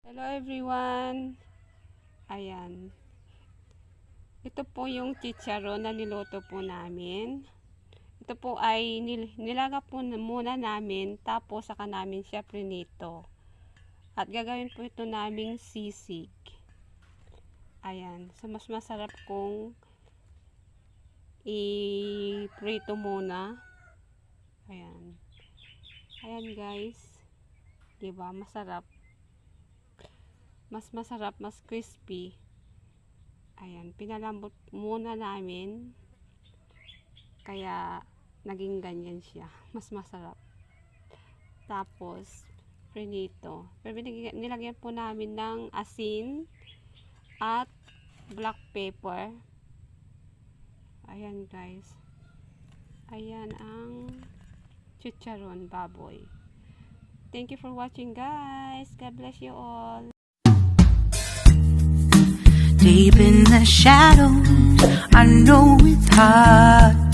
Hello everyone! Ayan. Ito po yung chicharon na niluto po namin. Ito po ay nilaga po muna namin, tapos saka namin siya prinito. At gagawin po ito naming sisig. Ayan. So mas masarap kung i-prito muna. Ayan. Ayan guys. Diba? Masarap. Mas masarap, mas crispy. Ayan, pinalambot muna namin. Kaya, naging ganyan siya. Mas masarap. Tapos, prinito. Pero nilagyan po namin ng asin at black pepper. Ayan guys. Ayan ang chicharon baboy. Thank you for watching guys. God bless you all. Deep in the shadows, I know it's hard